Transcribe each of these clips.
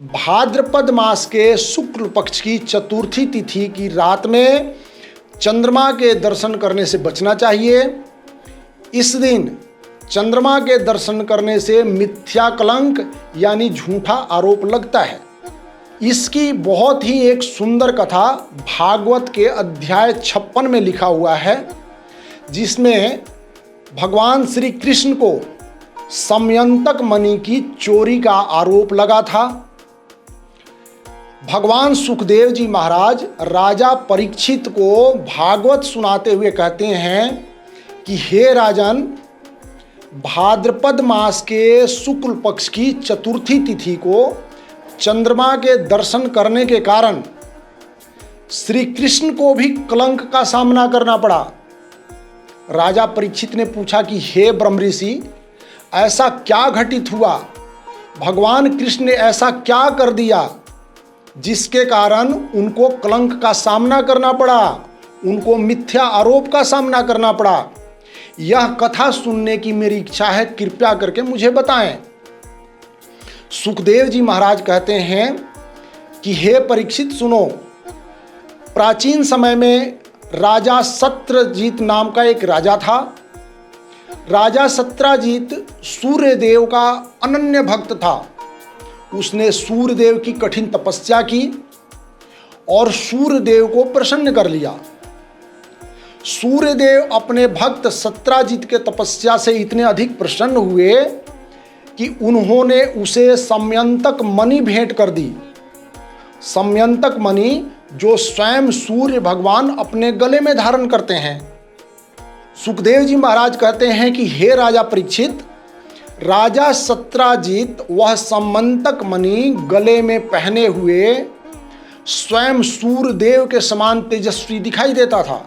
भाद्रपद मास के शुक्ल पक्ष की चतुर्थी तिथि की रात में चंद्रमा के दर्शन करने से बचना चाहिए। इस दिन चंद्रमा के दर्शन करने से मिथ्या कलंक यानी झूठा आरोप लगता है। इसकी बहुत ही एक सुंदर कथा भागवत के अध्याय 56 में लिखा हुआ है, जिसमें भगवान श्री कृष्ण को समयंतक मणि की चोरी का आरोप लगा था। भगवान सुखदेव जी महाराज राजा परीक्षित को भागवत सुनाते हुए कहते हैं कि हे राजन, भाद्रपद मास के शुक्ल पक्ष की चतुर्थी तिथि को चंद्रमा के दर्शन करने के कारण श्री कृष्ण को भी कलंक का सामना करना पड़ा। राजा परीक्षित ने पूछा कि हे ब्रह्मऋषि, ऐसा क्या घटित हुआ? भगवान कृष्ण ने ऐसा क्या कर दिया जिसके कारण उनको कलंक का सामना करना पड़ा, उनको मिथ्या आरोप का सामना करना पड़ा? यह कथा सुनने की मेरी इच्छा है, कृपया करके मुझे बताएं। सुखदेव जी महाराज कहते हैं कि हे परीक्षित सुनो, प्राचीन समय में राजा सत्रजीत नाम का एक राजा था। राजा सत्रजीत सूर्यदेव का अनन्य भक्त था। उसने सूर्यदेव की कठिन तपस्या की और सूर्यदेव को प्रसन्न कर लिया। सूर्यदेव अपने भक्त सत्रजीत के तपस्या से इतने अधिक प्रसन्न हुए कि उन्होंने उसे समयंतक मणि भेंट कर दी। समयंतक मणि जो स्वयं सूर्य भगवान अपने गले में धारण करते हैं। सुखदेव जी महाराज कहते हैं कि हे राजा परीक्षित, राजा सत्रजीत वह समयंतक मणि गले में पहने हुए स्वयं सूर्यदेव के समान तेजस्वी दिखाई देता था।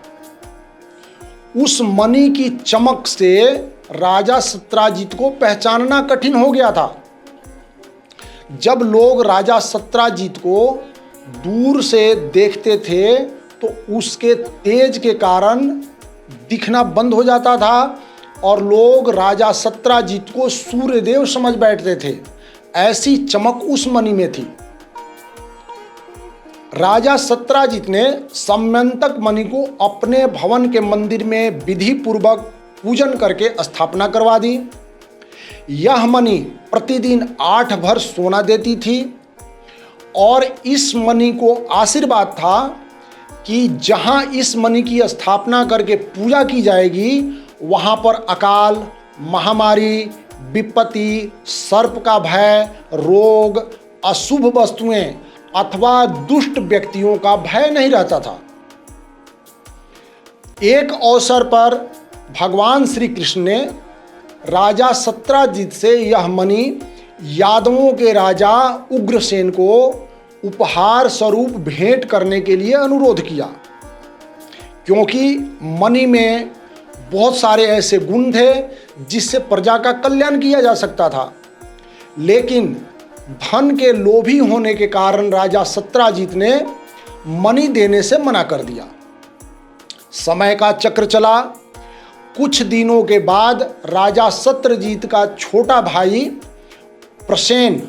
उस मणि की चमक से राजा सत्रजीत को पहचानना कठिन हो गया था। जब लोग राजा सत्रजीत को दूर से देखते थे तो उसके तेज के कारण दिखना बंद हो जाता था और लोग राजा सत्रजीत को सूर्यदेव समझ बैठते थे। ऐसी चमक उस मणि में थी। राजा सत्रजीत ने समयंतक मणि को अपने भवन के मंदिर में विधि पूर्वक पूजन करके स्थापना करवा दी। यह मणि प्रतिदिन 8 भर सोना देती थी और इस मणि को आशीर्वाद था कि जहां इस मणि की स्थापना करके पूजा की जाएगी वहां पर अकाल, महामारी, विपत्ति, सर्प का भय, रोग, अशुभ वस्तुएं अथवा दुष्ट व्यक्तियों का भय नहीं रहता था। एक अवसर पर भगवान श्री कृष्ण ने राजा सत्रजीत से यह मणि यादवों के राजा उग्रसेन को उपहार स्वरूप भेंट करने के लिए अनुरोध किया, क्योंकि मणि में बहुत सारे ऐसे गुण थे जिससे प्रजा का कल्याण किया जा सकता था। लेकिन धन के लोभी होने के कारण राजा सत्रजीत ने मणि देने से मना कर दिया। समय का चक्र चला। कुछ दिनों के बाद राजा सत्रजीत का छोटा भाई प्रसेन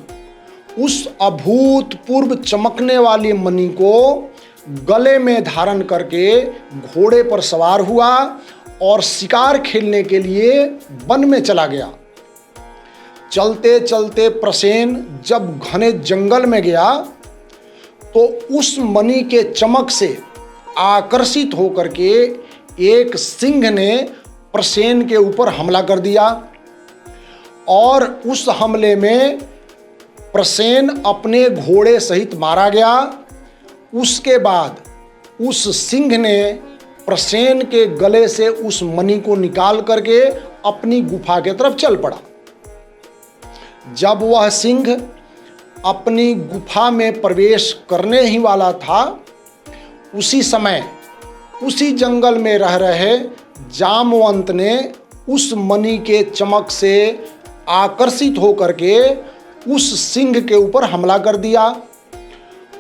उस अभूतपूर्व चमकने वाली मणि को गले में धारण करके घोड़े पर सवार हुआ और शिकार खेलने के लिए वन में चला गया। चलते चलते प्रसेन जब घने जंगल में गया तो उस मणि के चमक से आकर्षित होकर के एक सिंह ने प्रसेन के ऊपर हमला कर दिया और उस हमले में प्रसेन अपने घोड़े सहित मारा गया। उसके बाद उस सिंह ने प्रसेन के गले से उस मणि को निकाल करके अपनी गुफा की तरफ चल पड़ा। जब वह सिंह अपनी गुफा में प्रवेश करने ही वाला था, उसी समय उसी जंगल में रह रहे जामवंत ने उस मणि के चमक से आकर्षित होकर के उस सिंह के ऊपर हमला कर दिया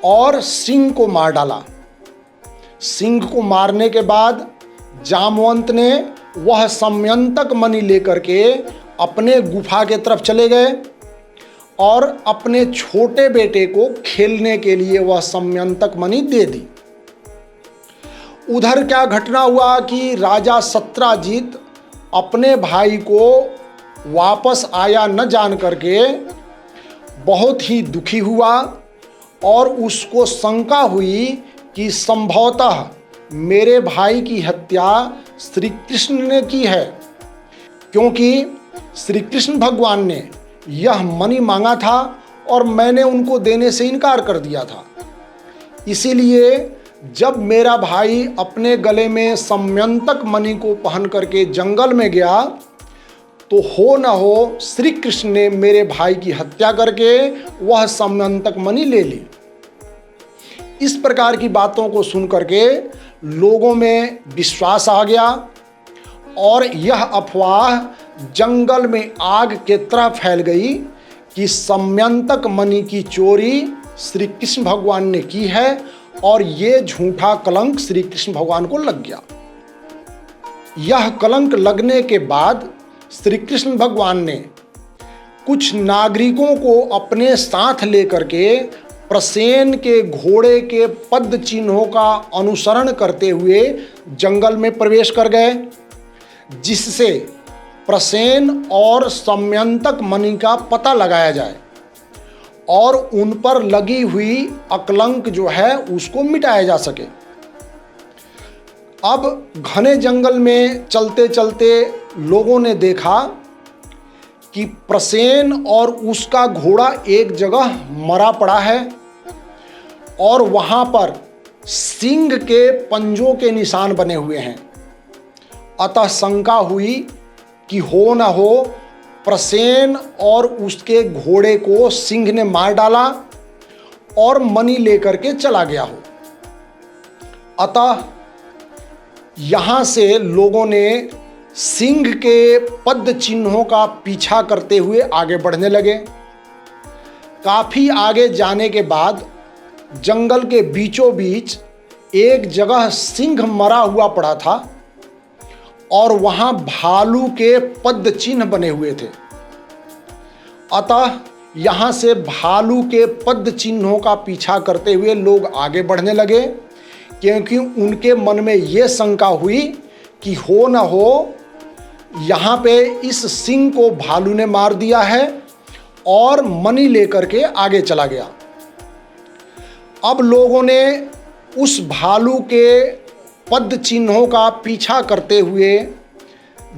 और सिंह को मार डाला। सिंह को मारने के बाद जामवंत ने वह समयंतक मणि लेकर के अपने गुफा के तरफ चले गए और अपने छोटे बेटे को खेलने के लिए वह समयंतक मणि दे दी। उधर क्या घटना हुआ कि राजा सत्राजित अपने भाई को वापस आया न जान करके बहुत ही दुखी हुआ और उसको शंका हुई कि संभवतः मेरे भाई की हत्या श्री कृष्ण ने की है, क्योंकि श्री कृष्ण भगवान ने यह मणि मांगा था और मैंने उनको देने से इनकार कर दिया था। इसीलिए जब मेरा भाई अपने गले में समयंतक मणि को पहन करके जंगल में गया तो हो न हो श्री कृष्ण ने मेरे भाई की हत्या करके वह समयंतक मणि ले ली। इस प्रकार की बातों को सुन करके लोगों में विश्वास आ गया और यह अफवाह जंगल में आग के तरह फैल गई कि समयंतक मणि की चोरी श्री कृष्ण भगवान ने की है और ये झूठा कलंक श्री कृष्ण भगवान को लग गया। यह कलंक लगने के बाद श्री कृष्ण भगवान ने कुछ नागरिकों को अपने साथ लेकर के प्रसेन के घोड़े के पद चिन्हों का अनुसरण करते हुए जंगल में प्रवेश कर गए, जिससे प्रसेन और समयंतक मणि का पता लगाया जाए और उन पर लगी हुई अकलंक जो है उसको मिटाया जा सके। अब घने जंगल में चलते चलते लोगों ने देखा कि प्रसेन और उसका घोड़ा एक जगह मरा पड़ा है और वहां पर सिंह के पंजों के निशान बने हुए हैं। अतः शंका हुई कि हो न हो प्रसेन और उसके घोड़े को सिंह ने मार डाला और मणि लेकर के चला गया हो। अतः यहां से लोगों ने सिंह के पद चिन्हों का पीछा करते हुए आगे बढ़ने लगे। काफी आगे जाने के बाद जंगल के बीचों बीच एक जगह सिंह मरा हुआ पड़ा था और वहां भालू के पद चिन्ह बने हुए थे। अतः यहां से भालू के पद चिन्हों का पीछा करते हुए लोग आगे बढ़ने लगे, क्योंकि उनके मन में ये शंका हुई कि हो न हो यहाँ पे इस सिंह को भालू ने मार दिया है और मणि लेकर के आगे चला गया। अब लोगों ने उस भालू के पद चिन्हों का पीछा करते हुए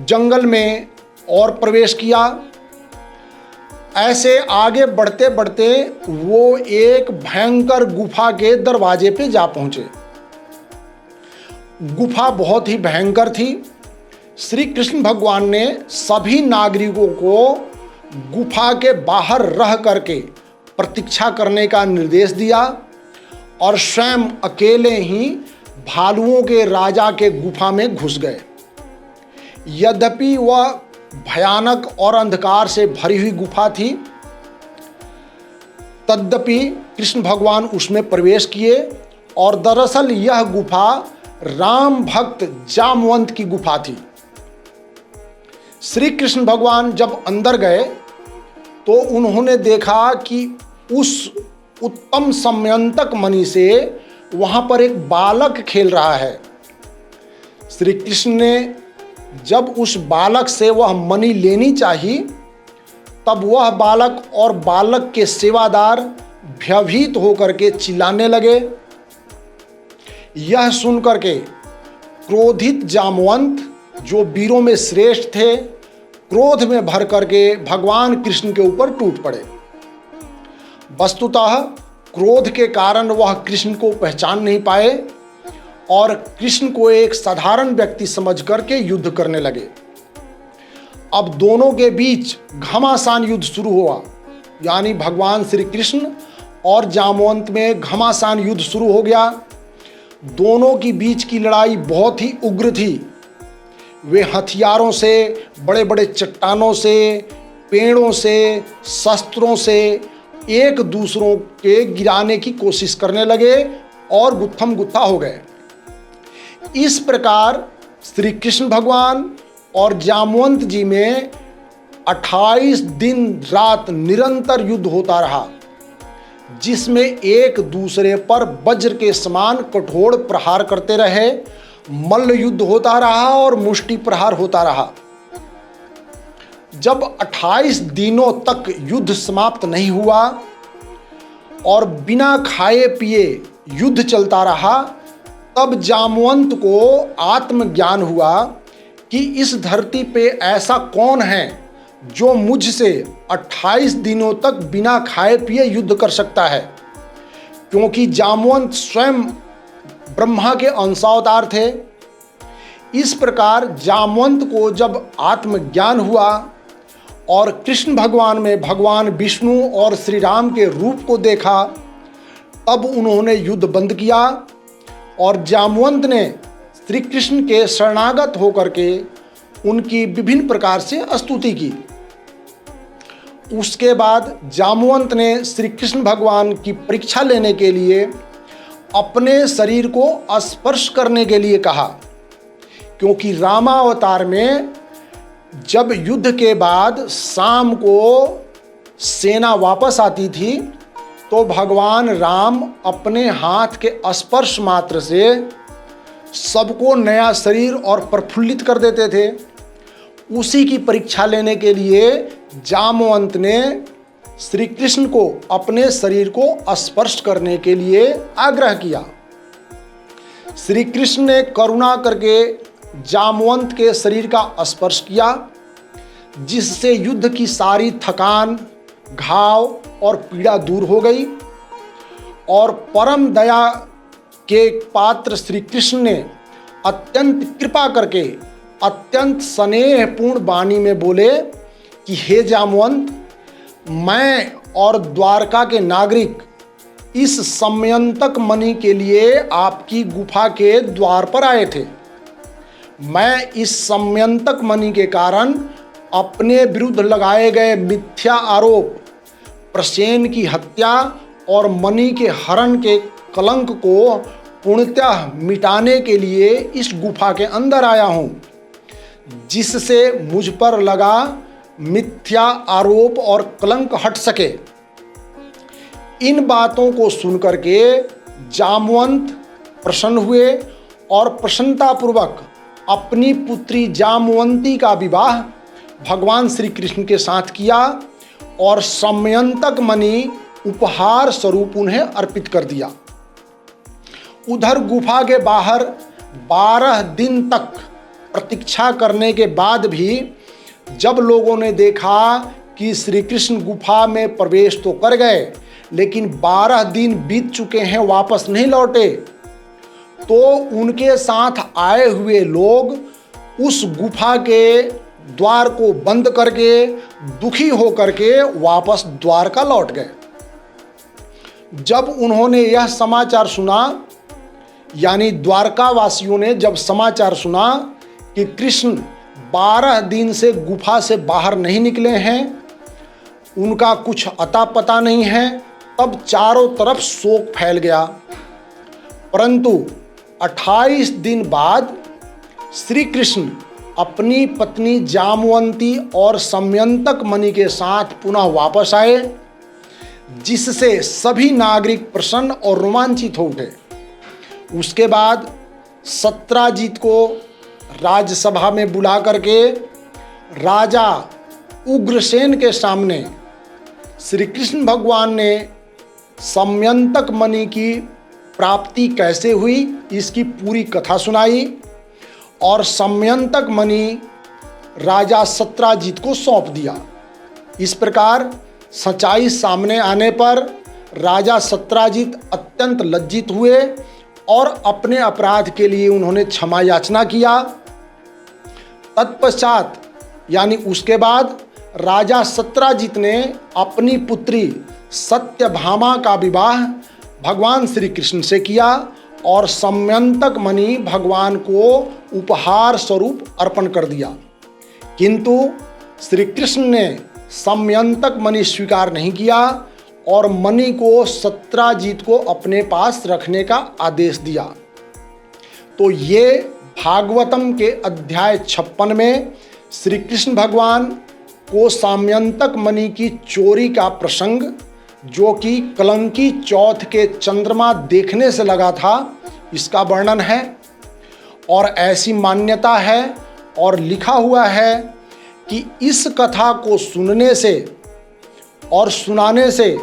जंगल में और प्रवेश किया। ऐसे आगे बढ़ते बढ़ते वो एक भयंकर गुफा के दरवाजे पे जा पहुंचे। गुफा बहुत ही भयंकर थी। श्री कृष्ण भगवान ने सभी नागरिकों को गुफा के बाहर रह करके प्रतीक्षा करने का निर्देश दिया और स्वयं अकेले ही भालुओं के राजा के गुफा में घुस गए। यद्यपि वह भयानक और अंधकार से भरी हुई गुफा थी, तद्यपि कृष्ण भगवान उसमें प्रवेश किए और दरअसल यह गुफा राम भक्त जामवंत की गुफा थी। श्री कृष्ण भगवान जब अंदर गए तो उन्होंने देखा कि उस उत्तम समयंतक मणि से वहां पर एक बालक खेल रहा है। श्री कृष्ण ने जब उस बालक से वह मणि लेनी चाहिए, तब वह बालक और बालक के सेवादार भयभीत होकर के चिल्लाने लगे। यह सुनकर के क्रोधित जामवंत, जो वीरों में श्रेष्ठ थे, क्रोध में भर करके भगवान कृष्ण के ऊपर टूट पड़े। वस्तुतः क्रोध के कारण वह कृष्ण को पहचान नहीं पाए और कृष्ण को एक साधारण व्यक्ति समझ करके युद्ध करने लगे। अब दोनों के बीच घमासान युद्ध शुरू हुआ, यानी भगवान श्री कृष्ण और जामवंत में घमासान युद्ध शुरू हो गया। दोनों की बीच की लड़ाई बहुत ही उग्र थी। वे हथियारों से, बड़े बड़े चट्टानों से, पेड़ों से, शस्त्रों से एक दूसरों के गिराने की कोशिश करने लगे और गुत्थम गुत्था हो गए। इस प्रकार श्री कृष्ण भगवान और जामवंत जी में 28 दिन रात निरंतर युद्ध होता रहा, जिसमें एक दूसरे पर वज्र के समान कठोर प्रहार करते रहे। मल्ल युद्ध होता रहा और मुष्टि प्रहार होता रहा। जब 28 दिनों तक युद्ध समाप्त नहीं हुआ और बिना खाए पिए युद्ध चलता रहा, तब जामवंत को आत्मज्ञान हुआ कि इस धरती पे ऐसा कौन है जो मुझसे 28 दिनों तक बिना खाए पिए युद्ध कर सकता है, क्योंकि जामवंत स्वयं ब्रह्मा के अंशावतार थे। इस प्रकार जामवंत को जब आत्मज्ञान हुआ और कृष्ण भगवान में भगवान विष्णु और श्री राम के रूप को देखा, तब उन्होंने युद्ध बंद किया और जामवंत ने श्री कृष्ण के शरणागत होकर के उनकी विभिन्न प्रकार से स्तुति की। उसके बाद जामवंत ने श्री कृष्ण भगवान की परीक्षा लेने के लिए अपने शरीर को स्पर्श करने के लिए कहा, क्योंकि रामावतार में जब युद्ध के बाद शाम को सेना वापस आती थी तो भगवान राम अपने हाथ के स्पर्श मात्र से सबको नया शरीर और प्रफुल्लित कर देते थे। उसी की परीक्षा लेने के लिए जामवंत ने श्री कृष्ण को अपने शरीर को स्पर्श करने के लिए आग्रह किया। श्री कृष्ण ने करुणा करके जामवंत के शरीर का स्पर्श किया, जिससे युद्ध की सारी थकान, घाव और पीड़ा दूर हो गई और परम दया के पात्र श्री कृष्ण ने अत्यंत कृपा करके अत्यंत स्नेहपूर्ण वाणी में बोले कि हे जामवंत, मैं और द्वारका के नागरिक इस समयंतक मणि के लिए आपकी गुफा के द्वार पर आए थे। मैं इस समयंतक मणि के कारण अपने विरुद्ध लगाए गए मिथ्या आरोप, प्रसेन की हत्या और मणि के हरण के कलंक को पूर्णतः मिटाने के लिए इस गुफा के अंदर आया हूँ, जिससे मुझ पर लगा मिथ्या आरोप और कलंक हट सके। इन बातों को सुनकर के जामवंत प्रसन्न हुए और प्रसन्नतापूर्वक अपनी पुत्री जामवंती का विवाह भगवान श्री कृष्ण के साथ किया और समयंतक मणि उपहार स्वरूप उन्हें अर्पित कर दिया। उधर गुफा के बाहर 12 दिन तक प्रतीक्षा करने के बाद भी जब लोगों ने देखा कि श्री कृष्ण गुफा में प्रवेश तो कर गए, लेकिन 12 दिन बीत चुके हैं, वापस नहीं लौटे, तो उनके साथ आए हुए लोग उस गुफा के द्वार को बंद करके दुखी होकर के वापस द्वारका लौट गए। जब उन्होंने यह समाचार सुना, यानी द्वारका वासियों ने जब समाचार सुना कि कृष्ण 12 दिन से गुफा से बाहर नहीं निकले हैं, उनका कुछ अता पता नहीं है, तब चारों तरफ शोक फैल गया। परंतु 28 दिन बाद श्री कृष्ण अपनी पत्नी जामवंती और समयंतक मणि के साथ पुनः वापस आए, जिससे सभी नागरिक प्रसन्न और रोमांचित हो उठे। उसके बाद सत्राजित को राजसभा में बुला करके राजा उग्रसेन के सामने श्री कृष्ण भगवान ने समयंतक मणि की प्राप्ति कैसे हुई इसकी पूरी कथा सुनाई और समयंतक मणि राजा सत्राजित को सौंप दिया। इस प्रकार सच्चाई सामने आने पर राजा सत्राजित अत्यंत लज्जित हुए और अपने अपराध के लिए उन्होंने क्षमा याचना किया। तत्पश्चात यानी उसके बाद राजा सत्राजित ने अपनी पुत्री सत्यभामा का विवाह भगवान श्री कृष्ण से किया और समयंतक मणि भगवान को उपहार स्वरूप अर्पण कर दिया। किंतु श्री कृष्ण ने समयंतक मणि स्वीकार नहीं किया और मणि को सत्राजित को अपने पास रखने का आदेश दिया। तो ये भागवतम के अध्याय 56 में श्री कृष्ण भगवान को साम्यंतक मणि की चोरी का प्रसंग, जो कि कलंकी चौथ के चंद्रमा देखने से लगा था, इसका वर्णन है। और ऐसी मान्यता है और लिखा हुआ है कि इस कथा को सुनने से और सुनाने से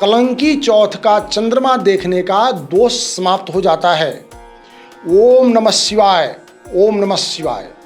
कलंकी चौथ का चंद्रमा देखने का दोष समाप्त हो जाता है। ओम नमः शिवाय। ओम नमः शिवाय।